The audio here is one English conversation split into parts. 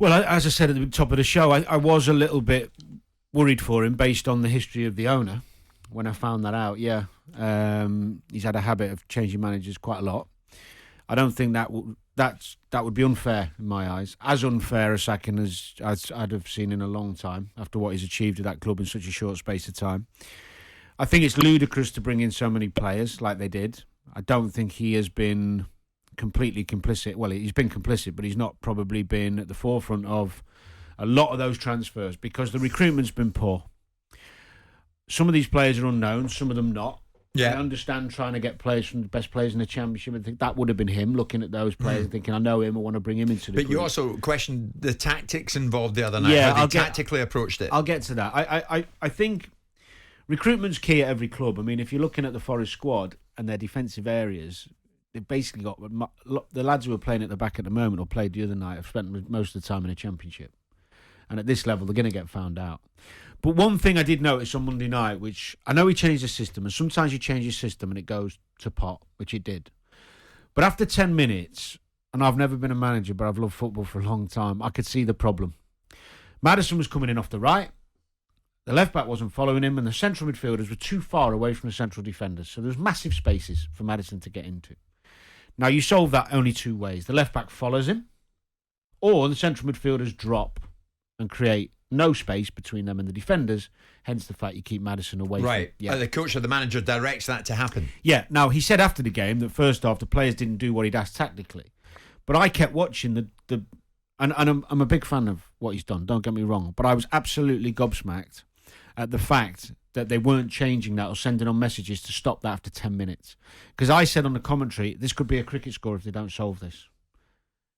Well, as I said at the top of the show, I was a little bit worried for him based on the history of the owner. When I found that out, he's had a habit of changing managers quite a lot. I don't think that would be unfair in my eyes. As unfair a sacking as I'd have seen in a long time after what he's achieved at that club in such a short space of time. I think it's ludicrous to bring in so many players like they did. I don't think he has been completely complicit. Well, he's been complicit, but he's not probably been at the forefront of a lot of those transfers because the recruitment's been poor. Some of these players are unknown, some of them not. Yeah. I understand trying to get players from the best players in the Championship. I think that would have been him looking at those players and thinking, I know him, I want to bring him into the group. You also questioned the tactics involved the other night, how they tactically approached it. I'll get to that. I think recruitment's key at every club. I mean, if you're looking at the Forest squad and their defensive areas, they've basically got the lads who are playing at the back at the moment or played the other night have spent most of the time in the Championship. And at this level, they're going to get found out. But one thing I did notice on Monday night, which I know he changed the system, and sometimes you change your system and it goes to pot, which it did. But after 10 minutes, and I've never been a manager, but I've loved football for a long time, I could see the problem. Maddison was coming in off the right. The left-back wasn't following him, and the central midfielders were too far away from the central defenders. So there was massive spaces for Maddison to get into. Now, you solve that only two ways. The left-back follows him, or the central midfielders drop and create no space between them and the defenders, hence the fact you keep Maddison away. Right. From, the coach or the manager directs that to happen. Yeah. Now, he said after the game that first off, the players didn't do what he'd asked tactically. But I kept watching and I'm a big fan of what he's done, don't get me wrong, but I was absolutely gobsmacked at the fact that they weren't changing that or sending on messages to stop that after 10 minutes. Because I said on the commentary, this could be a cricket score if they don't solve this.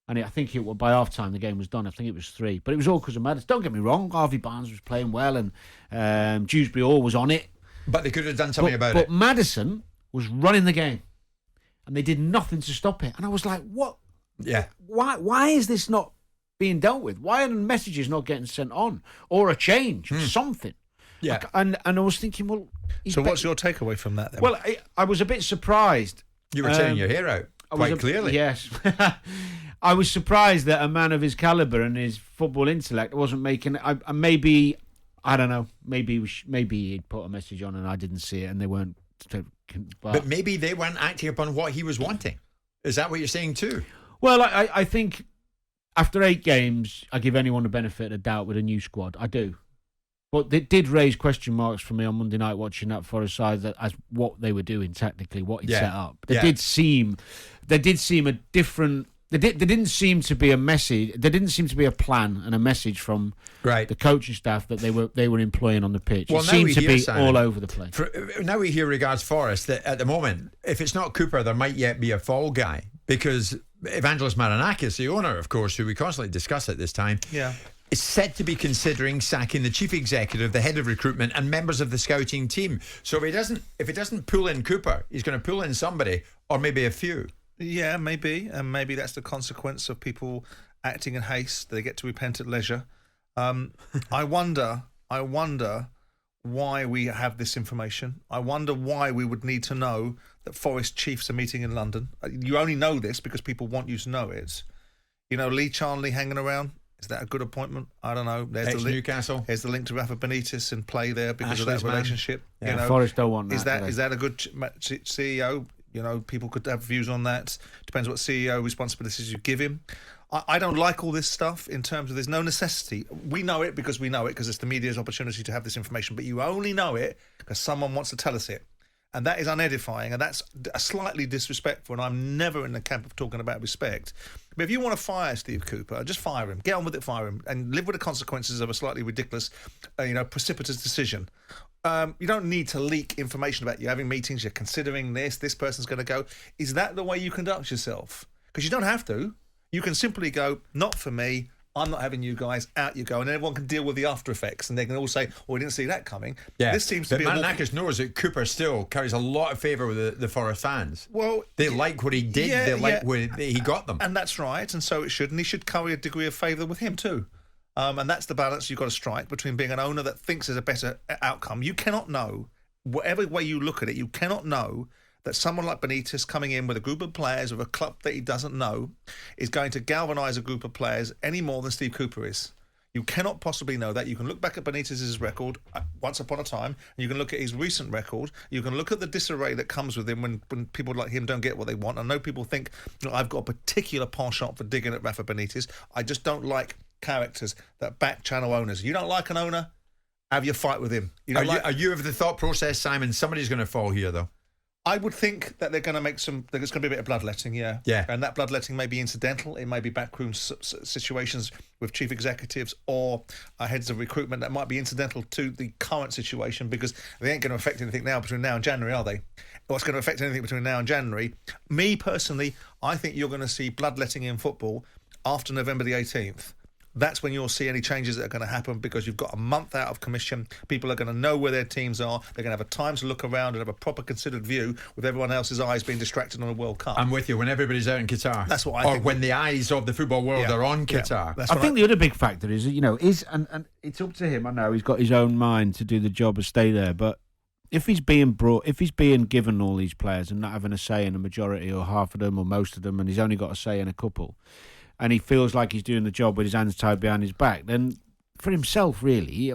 And I think by half-time the game was done. I think it was 3. But it was all because of Maddison. Don't get me wrong, Harvey Barnes was playing well and Dewsbury Hall was on it. But they could have done something about it. But Maddison was running the game. And they did nothing to stop it. And I was like, what? Yeah. Why is this not being dealt with? Why are the messages not getting sent on? Or a change, something. Yeah. And I was thinking, well... So what's your takeaway from that then? Well, I was a bit surprised. You were tearing your hair out quite clearly. Yes. I was surprised that a man of his calibre and his football intellect wasn't making... maybe, I don't know, maybe he'd put a message on and I didn't see it and they weren't... But maybe they weren't acting upon what he was wanting. Is that what you're saying too? Well, I think after 8 games, I give anyone the benefit of the doubt with a new squad. I do. But it did raise question marks for me on Monday night watching that Forest side as what they were doing tactically, what he'd set up. There did seem a different... There didn't seem to be a message. There didn't seem to be a plan and a message from the coaching staff that they were employing on the pitch. Well, it seemed to be Simon, all over the place. Now we hear regards Forest that at the moment, if it's not Cooper, there might yet be a fall guy because Evangelos Marinakis, the owner, of course, who we constantly discuss at this time, is said to be considering sacking the chief executive, the head of recruitment, and members of the scouting team. So if he doesn't pull in Cooper, he's going to pull in somebody, or maybe a few. Yeah, maybe. And maybe that's the consequence of people acting in haste. They get to repent at leisure. I wonder why we have this information. I wonder why we would need to know that Forest Chiefs are meeting in London. You only know this because people want you to know it. You know, Lee Charnley hanging around. Is that a good appointment? I don't know. There's the Newcastle. There's the link to Rafa Benitez in play there because of that relationship. Yeah, you know, Forest don't want that. Is that a good CEO? You know, people could have views on that. Depends what CEO responsibilities you give him. I don't like all this stuff in terms of there's no necessity. We know it because it's the media's opportunity to have this information, but you only know it because someone wants to tell us it. And that is unedifying, and that's slightly disrespectful, and I'm never in the camp of talking about respect. But if you want to fire Steve Cooper, just fire him. Get on with it, fire him, and live with the consequences of a slightly ridiculous, precipitous decision. You don't need to leak information about you having meetings, you're considering this person's going to go. Is that the way you conduct yourself? Because you don't have to. You can simply go, not for me, I'm not having you guys, out you go, and everyone can deal with the after effects, and they can all say, "Oh, we didn't see that coming." Yeah, this seems to be. Marinakis knows that Cooper still carries a lot of favour with the Forest fans. Well, they like what he did. They like where he got them, and that's right. And so it should, and he should carry a degree of favour with him too. And that's the balance you've got to strike between being an owner that thinks there's a better outcome. You cannot know, whatever way you look at it, you cannot know that someone like Benitez coming in with a group of players with a club that he doesn't know is going to galvanise a group of players any more than Steve Cooper is. You cannot possibly know that. You can look back at Benitez's record once upon a time, and you can look at his recent record. You can look at the disarray that comes with him when people like him don't get what they want. I know people think, I've got a particular penchant for digging at Rafa Benitez. I just don't like characters that back channel owners. You don't like an owner, have your fight with him. Are you of the thought process, Simon, somebody's going to fall here, though? I would think that they're going to make there's going to be a bit of bloodletting, yeah. And that bloodletting may be incidental. It may be backroom situations with chief executives or heads of recruitment that might be incidental to the current situation, because they ain't going to affect anything now between now and January, are they? What's going to affect anything between now and January? Me, personally, I think you're going to see bloodletting in football after November the 18th. That's when you'll see any changes that are going to happen, because you've got a month out of commission. People are going to know where their teams are. They're going to have a time to look around and have a proper considered view with everyone else's eyes being distracted on a World Cup. I'm with you. When everybody's out in Qatar. That's what I think. Or when the eyes of the football world are on Qatar. I think the other big factor is, and it's up to him. I know he's got his own mind to do the job and stay there, but if he's being given all these players and not having a say in a majority or half of them or most of them, and he's only got a say in a couple, and he feels like he's doing the job with his hands tied behind his back, then for himself, really,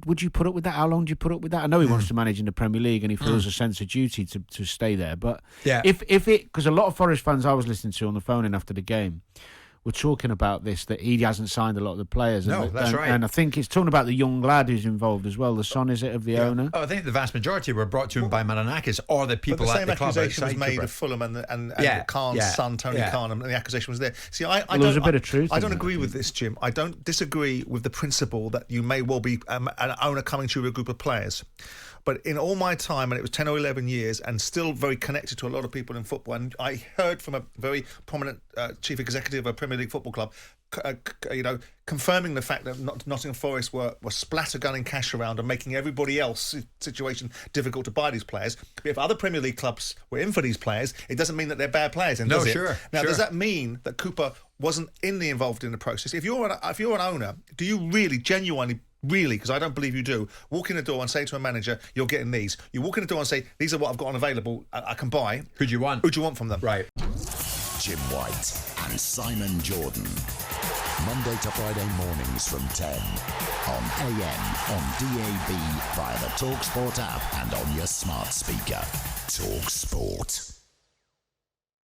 would you put up with that? How long do you put up with that? I know he wants to manage in the Premier League and he feels a sense of duty to stay there. But because a lot of Forest fans I was listening to on the phone in after the game were talking about this, that he hasn't signed a lot of the players. No, that's right. And I think it's talking about the young lad who's involved as well, the son, is it, of the owner? Oh, I think the vast majority were brought to him by Marinakis or the people at the club. The same accusation was made of Fulham and Khan's son, Tony Khan, and the accusation was there. See, there was a bit of truth. I don't agree with this, Jim. I don't disagree with the principle that you may well be an owner coming to you with a group of players. But in all my time, and it was 10 or 11 years, and still very connected to a lot of people in football, and I heard from a very prominent chief executive of a Premier League football club, confirming the fact that Nottingham Forest were splattergunning cash around and making everybody else's situation difficult to buy these players. But if other Premier League clubs were in for these players, it doesn't mean that they're bad players. Does it? Now, does that mean that Cooper wasn't involved in the process? If you're an owner, do you really, genuinely, because I don't believe you do, walk in the door and say to a manager, you're getting these. You walk in the door and say, these are what I've got on available, I can buy. Who do you want? Who do you want from them? Right. Jim White and Simon Jordan. Monday to Friday mornings from 10 on AM, on DAB, via the talkSPORT app and on your smart speaker. talkSPORT.